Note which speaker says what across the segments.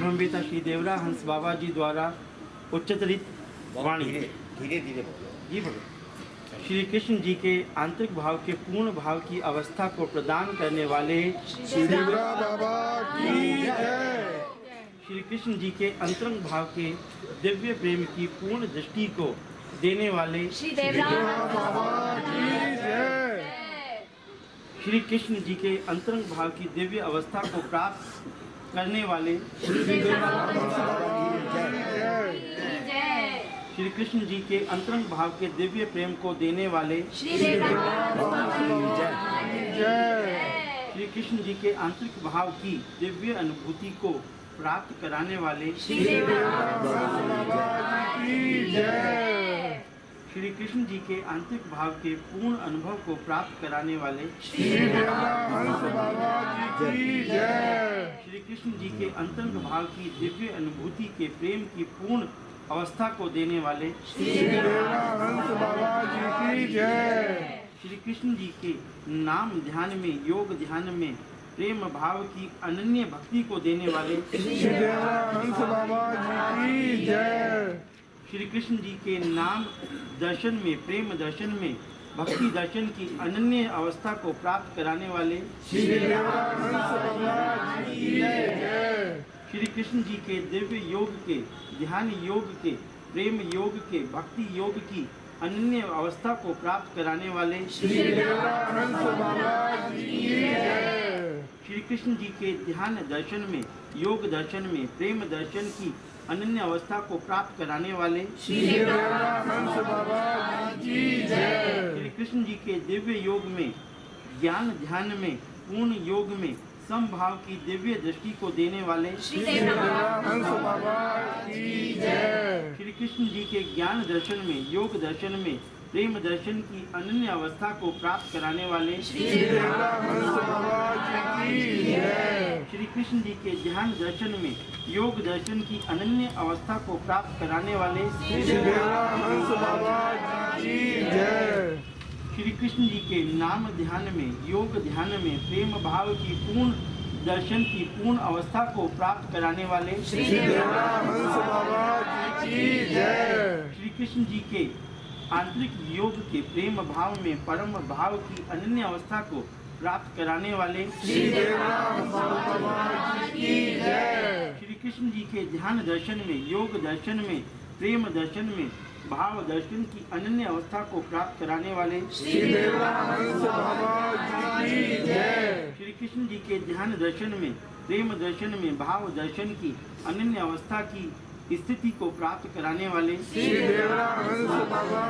Speaker 1: ब्रह्मवेता श्री देवरा हंस बाबा जी द्वारा उच्चरित वाणी।
Speaker 2: धीरे धीरे बोलो
Speaker 1: जी बोलो। श्री कृष्ण जी के आंतरिक भाव के पूर्ण भाव की अवस्था को प्रदान करने वाले
Speaker 3: श्री देवरा बाबा की जय।
Speaker 1: श्री कृष्ण जी के अंतरंग भाव के दिव्य प्रेम की पूर्ण दृष्टि को देने वाले
Speaker 3: श्री देवरा बाबा की जय।
Speaker 1: श्री कृष्ण जी के अंतरंग भाव की दिव्य अवस्था को प्राप्त करने वाले
Speaker 3: श्री देवरा बाबा की जय।
Speaker 1: श्री कृष्ण जी के अंतरंग भाव के दिव्य प्रेम को देने वाले
Speaker 3: श्री देवरा बाबा की जय।
Speaker 1: श्री कृष्ण जी के आंतरिक भाव की दिव्य अनुभूति को प्राप्त कराने वाले
Speaker 3: श्री देवरा बाबा की जय।
Speaker 1: श्री कृष्ण जी के आंतरिक भाव के पूर्ण अनुभव को प्राप्त कराने वाले
Speaker 3: श्री देवरा बाबा की जय।
Speaker 1: श्री कृष्ण जी के अंतरंग भाव की दिव्य अनुभूति के प्रेम की पूर्ण अवस्था को देने वाले
Speaker 3: श्री देवरा बाबा की जय।
Speaker 1: श्री कृष्ण जी के नाम ध्यान में योग ध्यान में प्रेम भाव की अनन्य भक्ति को देने वाले
Speaker 3: श्री देवरा बाबा की जय।
Speaker 1: श्री कृष्ण जी के नाम दर्शन में प्रेम दर्शन में भक्ति दर्शन की अनन्य अवस्था को प्राप्त कराने वाले
Speaker 3: श्री देवरा बाबा की जय।
Speaker 1: श्री कृष्ण जी के दिव्य योग के ध्यान योग के प्रेम योग के भक्ति योग की अनन्य अवस्था को प्राप्त कराने वाले
Speaker 3: श्री देवरा बाबा की जय।
Speaker 1: श्री कृष्ण जी के ध्यान दर्शन में योग दर्शन में प्रेम दर्शन की अनन्य अवस्था को प्राप्त कराने वाले
Speaker 3: श्री देवरा बाबा की जय।
Speaker 1: श्री कृष्ण जी के दिव्य योग में ज्ञान ध्यान में पूर्ण योग में समभाव की दिव्य दृष्टि को देने वाले
Speaker 3: श्री देवरा बाबा की जय।
Speaker 1: श्री कृष्ण जी के ज्ञान दर्शन में योग दर्शन में प्रेम दर्शन की अनन्य अवस्था को प्राप्त कराने वाले
Speaker 3: श्री देवरा बाबा की जय।
Speaker 1: श्री कृष्ण जी के ध्यान दर्शन में योग दर्शन की अनन्य अवस्था को प्राप्त कराने वाले
Speaker 3: श्री देवरा बाबा की जय।
Speaker 1: श्री कृष्ण जी के नाम ध्यान में योग ध्यान में प्रेम भाव की पूर्ण दर्शन की पूर्ण अवस्था को प्राप्त कराने वाले
Speaker 3: श्री देवरा बाबा की जय।
Speaker 1: श्री कृष्ण जी के आंतरिक योग के प्रेम भाव में परम भाव की अनन्य अवस्था को प्राप्त कराने वाले
Speaker 3: श्री देवरा बाबा की जय।
Speaker 1: श्री कृष्ण जी के ध्यान दर्शन में योग दर्शन में प्रेम दर्शन में भाव दर्शन की अनन्य अवस्था को प्राप्त कराने वाले
Speaker 3: श्री देवरा बाबा की जय।
Speaker 1: श्री कृष्ण जी के ध्यान दर्शन में प्रेम दर्शन में भाव दर्शन की अनन्य अवस्था की स्थिति को प्राप्त कराने वाले
Speaker 3: श्री देवरा बाबा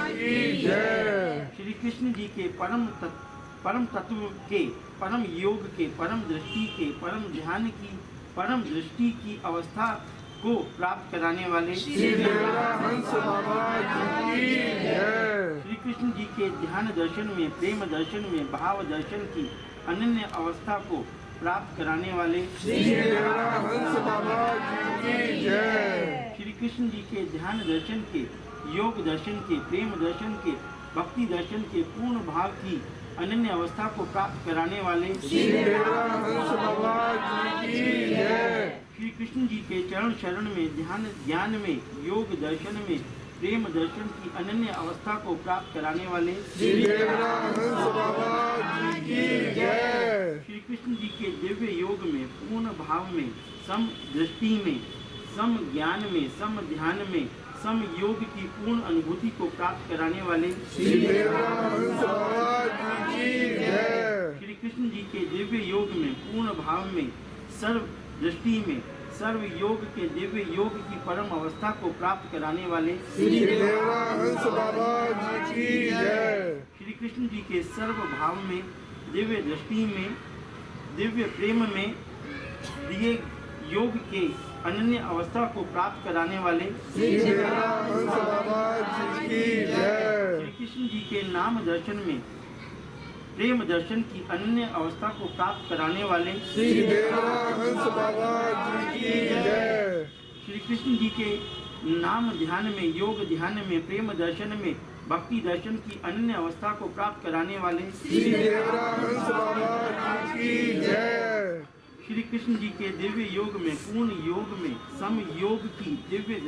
Speaker 3: की जय।
Speaker 1: श्री कृष्ण जी के परम तत्व के परम योग के परम दृष्टि के परम ध्यान की परम दृष्टि की अवस्था को प्राप्त कराने वाले
Speaker 3: श्री देवरा बाबा की जय।
Speaker 1: श्री कृष्ण जी के ध्यान दर्शन में प्रेम दर्शन में भाव दर्शन की अनन्य अवस्था को प्राप्त कराने वाले
Speaker 3: श्री देवरा बाबा की जय।
Speaker 1: श्री कृष्ण जी के ध्यान दर्शन के योग दर्शन के प्रेम दर्शन के भक्ति दर्शन के पूर्ण भाव की अनन्य अवस्था को प्राप्त कराने वाले
Speaker 3: श्री देवरा बाबा की जय।
Speaker 1: श्री कृष्ण जी के चरण शरण में ध्यान ज्ञान में योग दर्शन में प्रेम दर्शन की अनन्य अवस्था को प्राप्त कराने वाले
Speaker 3: श्री देवरा बाबा की जय।
Speaker 1: श्री कृष्ण जी के दिव्य योग में पूर्ण भाव में सम दृष्टि में सम ज्ञान में सम ध्यान में सम योग की पूर्ण अनुभूति को प्राप्त कराने वाले
Speaker 3: श्री देवरा बाबा की जय।
Speaker 1: श्री कृष्ण जी के दिव्य योग में पूर्ण भाव में सर्व दृष्टि में सर्व योग के दिव्य योग की परम अवस्था को प्राप्त कराने वाले
Speaker 3: श्री देवरा बाबा की जय।
Speaker 1: श्री कृष्ण जी के सर्व भाव में दिव्य दृष्टि में दिव्य प्रेम में दिए योग के अनन्य अवस्था को प्राप्त कराने वाले
Speaker 3: श्री देवरा बाबा की जय।
Speaker 1: श्री कृष्ण जी के नाम दर्शन में प्रेम दर्शन की अनन्य अवस्था को प्राप्त कराने वाले
Speaker 3: श्री देवरा बाबा की जय।
Speaker 1: श्री कृष्ण जी के नाम ध्यान में योग ध्यान में प्रेम दर्शन में भक्ति दर्शन की अनन्य अवस्था को प्राप्त कराने वाले
Speaker 3: श्री देवरा बाबा की जय।
Speaker 1: श्री कृष्ण जी के दिव्य योग में, पूर्ण योग में, सम योग की दिव्य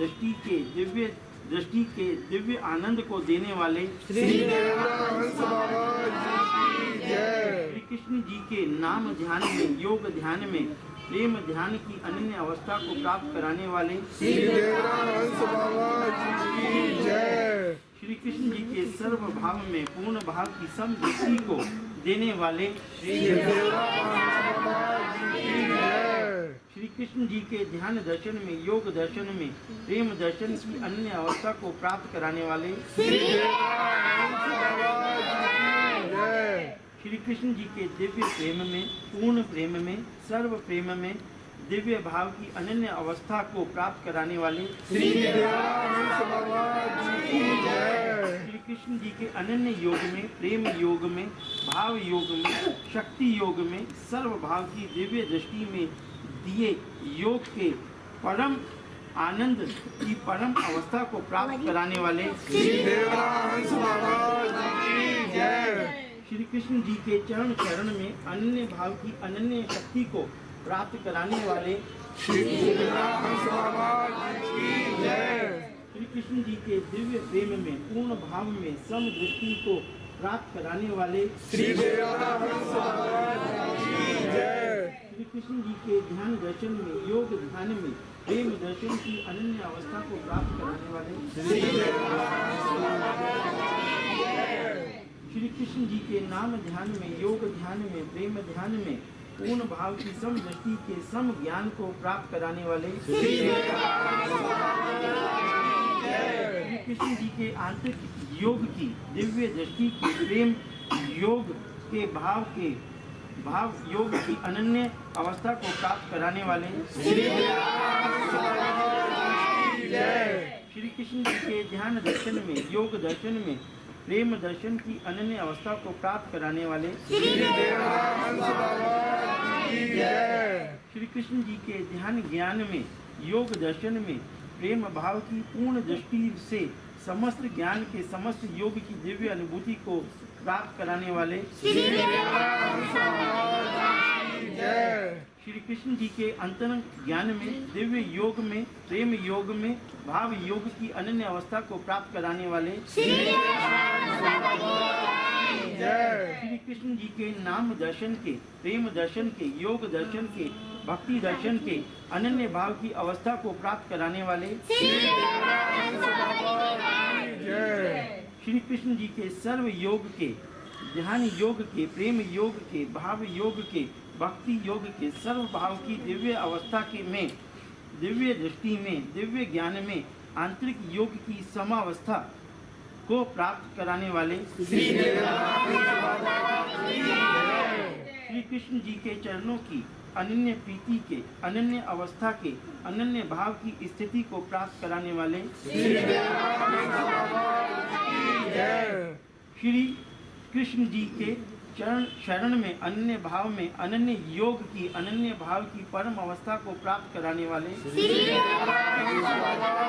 Speaker 1: दृष्टि के दिव्य आनंद को देने वाले
Speaker 3: श्री देवराहंस बाबा जी की जय।
Speaker 1: श्री कृष्ण जी के नाम ध्यान में, योग ध्यान में, प्रेम ध्यान की अनन्य अवस्था को प्राप्त कराने वाले
Speaker 3: श्री देवराहंस बाबा जी की जय।
Speaker 1: श्री कृष्ण जी के सर्व भाव में, पूर्ण भाव की सम दृष्टि को देने वाले
Speaker 3: श्री देवराहंस बाबा जी की जय।
Speaker 1: श्री कृष्ण जी के ध्यान दर्शन में, योग दर्शन में, प्रेम दर्शन की अन्य अवस्था को प्राप्त कराने वाले
Speaker 3: श्री देवराहंस बाबा जी की जय।
Speaker 1: श्री कृष्ण जी के दिव्य प्रेम में, पूर्ण प्रेम में, सर्व प्रेम में, दिव्य भाव की अनन्य अवस्था को प्राप्त कराने वाले
Speaker 3: श्री देवराहंस बाबा जी की जय।
Speaker 1: श्री कृष्ण जी के अनन्य योग में, प्रेम योग में, भाव योग में, शक्ति योग में, सर्व भाव की दिव्य दृष्टि में दिए योग के परम आनंद की परम अवस्था को प्राप्त कराने वाले
Speaker 3: श्री देवराहंस बाबा जी की जय।
Speaker 1: श्री कृष्ण जी के चरण चरण में अनन्य भाव की अनन्य शक्ति को प्राप्त कराने वाले
Speaker 3: श्री देवराहंस बाबा जी की जय।
Speaker 1: श्री कृष्ण जी के दिव्य प्रेम में, पूर्ण भाव में, सम दृष्टि को प्राप्त कराने वाले
Speaker 3: श्री देवराहंस बाबा जी की जय।
Speaker 1: श्री कृष्ण जी के ध्यान दर्शन में, योग ध्यान में, प्रेम दर्शन की अनन्य अवस्था को प्राप्त कराने वाले
Speaker 3: श्री देवराहंस बाबा जी की जय।
Speaker 1: श्री कृष्ण जी के नाम ध्यान में, योग ध्यान में, प्रेम ध्यान में, पूर्ण भाव की सम दृष्टि के सम ज्ञान को प्राप्त कराने वाले
Speaker 3: श्री देवराहंस बाबा जी की जय।
Speaker 1: श्री कृष्ण जी के आंतरिक योग की दिव्य दृष्टि की, प्रेम योग के भाव योग की अनन्य अवस्था को प्राप्त कराने वाले
Speaker 3: श्री देवराहंस बाबा जी की जय।
Speaker 1: श्री कृष्ण जी के ध्यान दर्शन में, योग दर्शन में, प्रेम दर्शन की अनन्य अवस्था को प्राप्त कराने वाले
Speaker 3: श्री देवराहंस बाबा जी की जय।
Speaker 1: श्री कृष्ण जी के ध्यान ज्ञान में, योग दर्शन में, प्रेम भाव की पूर्ण दृष्टि से समस्त ज्ञान के समस्त योग की दिव्य अनुभूति को प्राप्त कराने वाले
Speaker 3: श्री देवराहंस बाबा जी की जय।
Speaker 1: श्री कृष्ण जी के अंतरंग ज्ञान में, दिव्य योग में, प्रेम योग में, भाव योग की अनन्य अवस्था को प्राप्त कराने वाले
Speaker 3: श्री देवराहंस बाबा जी की जय।
Speaker 1: श्री कृष्ण जी के नाम दर्शन के, प्रेम दर्शन के, योग दर्शन के, भक्ति दर्शन के अनन्य भाव की अवस्था को प्राप्त कराने वाले
Speaker 3: श्री देवराहंस बाबा जी की जय।
Speaker 1: श्री कृष्ण जी के सर्व योग के, ध्यान योग के, प्रेम योग के, भाव योग के, भक्ति योग के सर्व भाव की दिव्य अवस्था के में, दिव्य दृष्टि में, दिव्य ज्ञान में, आंतरिक योग की समावस्था को प्राप्त कराने वाले
Speaker 3: श्री देवराहंस बाबा जी की जय।
Speaker 1: श्री कृष्ण जी के चरणों की अनन्य प्रीति के, अनन्य अवस्था के, अनन्य भाव की स्थिति को प्राप्त कराने वाले
Speaker 3: श्री देवराहंस बाबा जी की जय।
Speaker 1: श्री कृष्ण जी के शरण में, अनन्य भाव में, अनन्य योग की, अनन्य भाव की परम अवस्था को प्राप्त कराने वाले
Speaker 3: श्री देवराहंस बाबा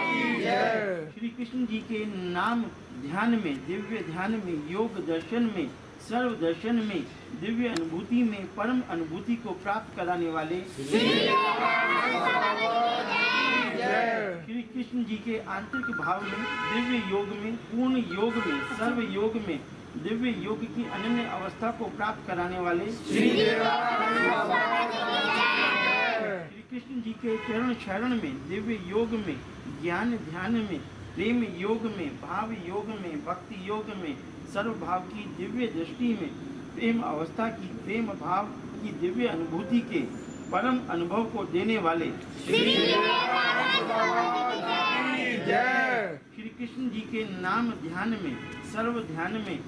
Speaker 3: जी की जय।
Speaker 1: श्री कृष्ण जी के नाम ध्यान में, दिव्य ध्यान में, योग दर्शन में, सर्व दर्शन में, दिव्य अनुभूति में, परम अनुभूति को प्राप्त कराने वाले
Speaker 3: श्री देवराहंस बाबा जी की जय।
Speaker 1: श्री कृष्ण जी के आंतरिक भाव में, दिव्य योग में, पूर्ण योग में, सर्व योग में, दिव्य योग की अनन्य अवस्था को प्राप्त कराने वाले
Speaker 3: श्री देवराहंस बाबा जी की जय।
Speaker 1: श्री कृष्ण जी के चरण शरण में, दिव्य योग में, ज्ञान ध्यान में, प्रेम योग में, भाव योग में, भक्ति योग में, सर्व भाव की दिव्य दृष्टि में, प्रेम अवस्था की, प्रेम भाव की दिव्य अनुभूति के परम अनुभव को देने वाले
Speaker 3: श्री देवराहंस बाबा जी की जय।
Speaker 1: श्री कृष्ण जी के नाम ध्यान में, सर्व ध्यान में,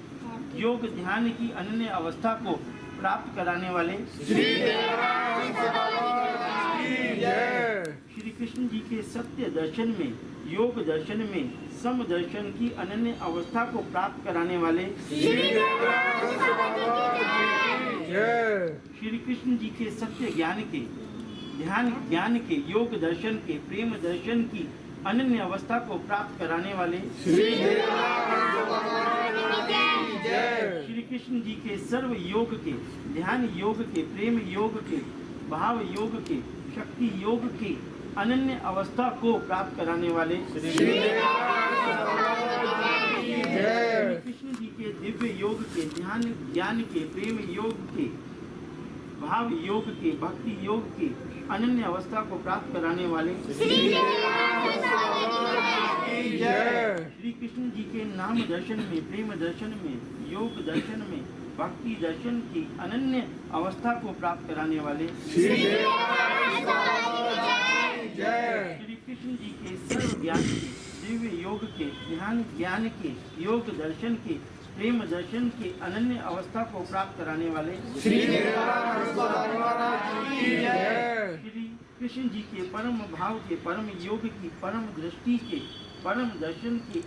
Speaker 1: योग ध्यान की अनन्य अवस्था को प्राप्त कराने वाले
Speaker 3: श्री देवराहंस बाबा जी की जय।
Speaker 1: श्री कृष्ण जी के सत्य दर्शन में, योग दर्शन में, सम दर्शन की अनन्य अवस्था को प्राप्त कराने वाले
Speaker 3: श्री देवराहंस बाबा जी की जय।
Speaker 1: श्री कृष्ण जी के सत्य ज्ञान के, ध्यान ज्ञान के, योग दर्शन के, प्रेम दर्शन की अनन्य अवस्था को प्राप्त कराने वाले
Speaker 3: श्री देवराहंस बाबा जी की जय।
Speaker 1: श्री कृष्ण जी के सर्व योग के, ध्यान योग के, प्रेम योग के, भाव योग के, शक्ति योग के अनन्य अवस्था को प्राप्त कराने वाले श्री कृष्ण जी के दिव्य योग के, ध्यान ज्ञान के, प्रेम योग के, भाव योग के, भक्ति योग के अनन्य अवस्था को प्राप्त कराने वाले श्री कृष्ण जी के नाम दर्शन में, प्रेम दर्शन में, योग दर्शन में, भक्ति दर्शन की अनन्य अवस्था को प्राप्त कराने वाले श्री कृष्ण जी के सर्व ज्ञान के, दिव्य योग के, ध्यान ज्ञान के, योग दर्शन के, प्रेम दर्शन के अनन्य अवस्था को प्राप्त कराने वाले श्री कृष्ण जी के परम भाव के, परम योग की, परम दृष्टि के, परम दर्शन की,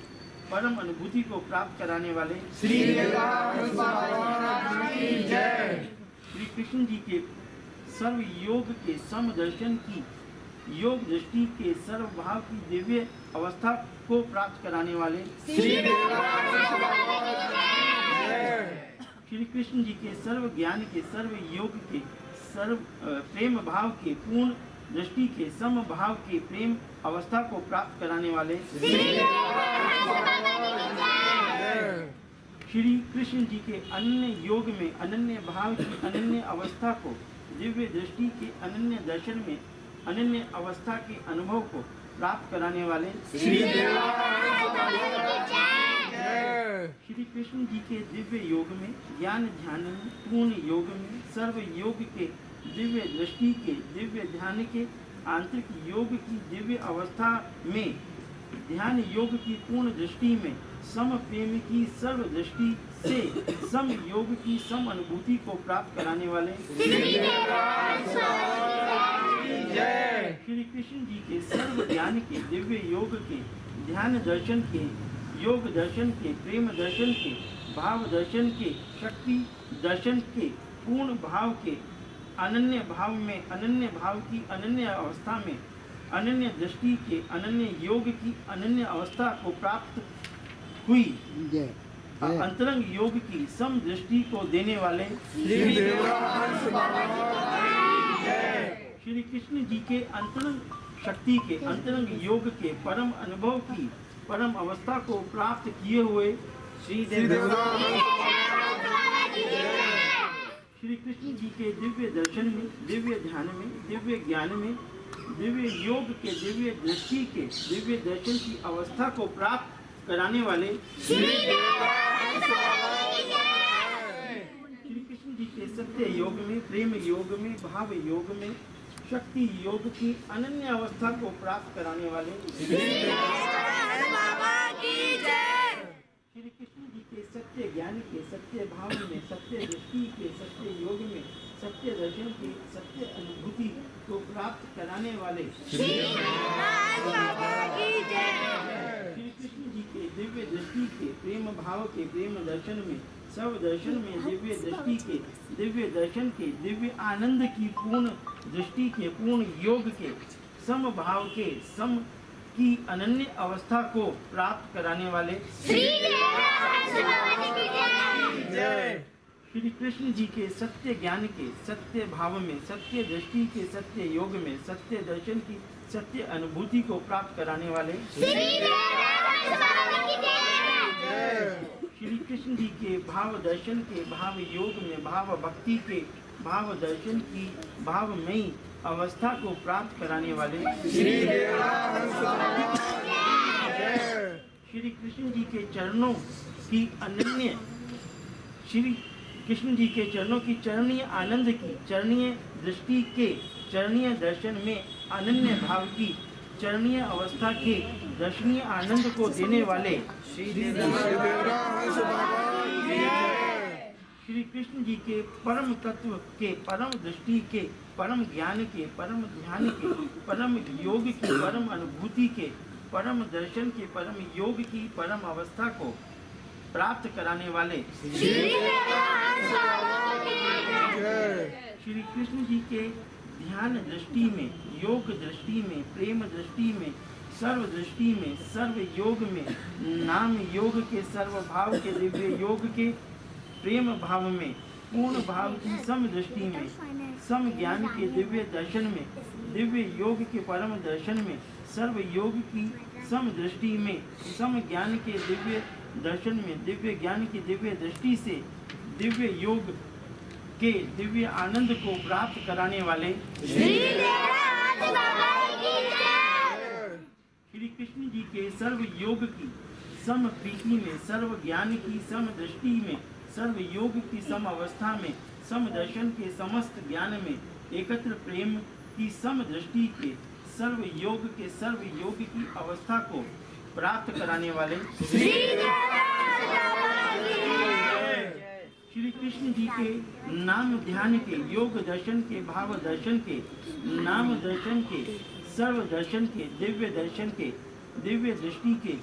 Speaker 1: परम अनुभूति को प्राप्त कराने वाले श्री कृष्ण जी के सर्व योग के, सम दर्शन की, योग दृष्टि के, सर्व भाव की दिव्य अवस्था को प्राप्त कराने वाले श्री कृष्ण जी के सर्व ज्ञान के, सर्व योग के, सर्व प्रेम भाव के, पूर्ण दृष्टि के, सम भाव के प्रेम अवस्था को प्राप्त कराने वाले श्री कृष्ण जी के अन्य योग में, अनन्य भाव की अनन्य अवस्था को, दिव्य दृष्टि के अनन्य दर्शन में, अनन्य अवस्था के अनुभव को प्राप्त कराने वाले श्री कृष्ण जी के दिव्य योग में, ज्ञान ध्यान में, पूर्ण योग में, सर्व योग के, दिव्य दृष्टि के, दिव्य ध्यान के, आंतरिक योग की दिव्य अवस्था में, ध्यान योग की पूर्ण दृष्टि में, सम प्रेम की सर्व दृष्टि से सम योग की सम अनुभूति को प्राप्त कराने वाले श्री कृष्ण जी के सर्व ज्ञान के, दिव्य योग के, ध्यान दर्शन के, योग दर्शन के, प्रेम दर्शन के, भाव दर्शन के, शक्ति दर्शन के, पूर्ण भाव के, अनन्य भाव में, अनन्य भाव की अनन्य अवस्था में, अनन्य दृष्टि के, अनन्य योग की अनन्य अवस्था को प्राप्त हुई अंतरंग योग की सम दृष्टि को देने वाले श्री कृष्ण जी के अंतरंग शक्ति के, अंतरंग योग के, परम अनुभव की परम अवस्था को प्राप्त किए हुए श्री कृष्ण जी के दिव्य दर्शन में, दिव्य ध्यान में, दिव्य ज्ञान में, दिव्य योग के, दिव्य दृष्टि के, दिव्य दर्शन की अवस्था को प्राप्त कराने वाले श्री कृष्ण जी के सत्य योग में, प्रेम योग में, भाव योग में, शक्ति योग की अनन्य अवस्था को प्राप्त कराने वाले श्री कृष्ण जी के सत्य ज्ञान के, सत्य भाव में, सत्य दृष्टि के, सत्य योग में, सत्य दर्शन के, सत्य अनुभूति को प्राप्त कराने वाले श्री कृष्ण जी के दिव्य दृष्टि के, प्रेम भाव के, प्रेम दर्शन में, सर्व दर्शन में, दिव्य दृष्टि के, दिव्य दर्शन के, दिव्य आनंद की पूर्ण दृष्टि के, पूर्ण योग के, सम भाव के, सम की अनन्य अवस्था को प्राप्त कराने वाले श्री कृष्ण जी के सत्य ज्ञान के, सत्य भाव में, सत्य दृष्टि के, सत्य योग में, सत्य दर्शन की सत्य अनुभूति को प्राप्त कराने वाले श्री कृष्ण जी के भाव दर्शन के, भाव योग में, भाव भक्ति के, भाव दर्शन की भावमयी अवस्था को प्राप्त कराने वाले श्री कृष्ण जी के चरणों की अनन्य, श्री कृष्ण जी के चरणों की चरणीय आनंद की, चरणीय दृष्टि के, चरणीय दर्शन में, अनन्य भाव की चरणीय अवस्था के दर्शनीय आनंद को देने वाले श्री कृष्ण जी के परम तत्व के, परम दृष्टि के, परम ज्ञान के, परम ध्यान के, परम योग की, परम अनुभूति के, परम दर्शन के, परम योग की परम अवस्था को प्राप्त कराने वाले श्री कृष्ण जी के ध्यान दृष्टि में, योग दृष्टि में, प्रेम दृष्टि में, सर्व दृष्टि में, सर्व योग में, नाम योग के, सर्व भाव के, दिव्य योग के, प्रेम भाव में, पूर्ण भाव की सम दृष्टि में, सम ज्ञान के दिव्य दर्शन में, दिव्य योग के परम दर्शन में, सर्व योग की सम दृष्टि में, सम ज्ञान के दिव्य दर्शन में, दिव्य ज्ञान की दिव्य दृष्टि से, दिव्य योग के दिव्य आनंद को प्राप्त कराने वाले श्री कृष्ण जी के सर्व योग की सम प्रीति में, सर्व ज्ञान की सम दृष्टि में, सर्व योग की सम अवस्था में, सम दर्शन के समस्त ज्ञान में, एकत्र प्रेम की सम दृष्टि के सर्व योग के सर्व योग की अवस्था को प्राप्त कराने वाले श्री कृष्ण जी के नाम ध्यान के, योग दर्शन के, भाव दर्शन के, नाम दर्शन के, सर्व दर्शन के, दिव्य दर्शन के, दिव्य दृष्टि के,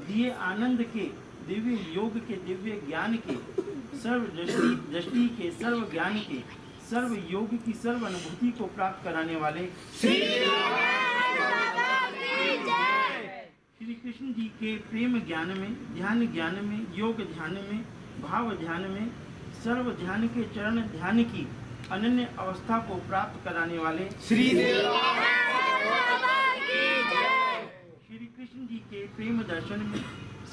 Speaker 1: दिए आनंद के, दिव्य योग के, दिव्य ज्ञान के, सर्व दृष्टि के, सर्व ज्ञान के, सर्व योग की सर्व अनुभूति को प्राप्त कराने वाले श्री कृष्ण जी के प्रेम ज्ञान में, ध्यान ज्ञान में, योग ध्यान में, भाव ध्यान में, सर्व ध्यान के चरण ध्यान की अनन्य अवस्था को प्राप्त कराने वाले श्री कृष्ण जी के प्रेम दर्शन में,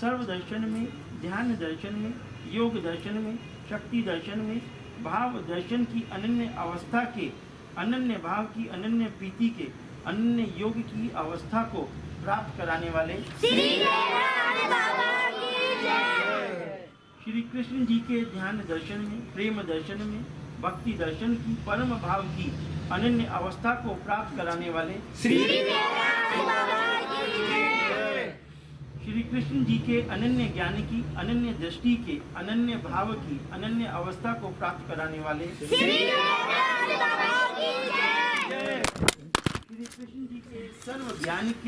Speaker 1: सर्व दर्शन में, ध्यान दर्शन में, योग दर्शन में, शक्ति दर्शन में, भाव दर्शन की अनन्य अवस्था के, अनन्य भाव की, अनन्य प्रीति के, अनन्य योग की अवस्था को प्राप्त कराने वाले श्री कृष्ण जी के ध्यान दर्शन में, प्रेम दर्शन में, भक्ति दर्शन की परम भाव की अनन्य अवस्था को प्राप्त कराने वाले श्री कृष्ण जी के अनन्य ज्ञान की, अनन्य दृष्टि के, अनन्य भाव की अनन्य अवस्था को प्राप्त कराने वाले श्री कृष्ण जी के सर्व ज्ञान के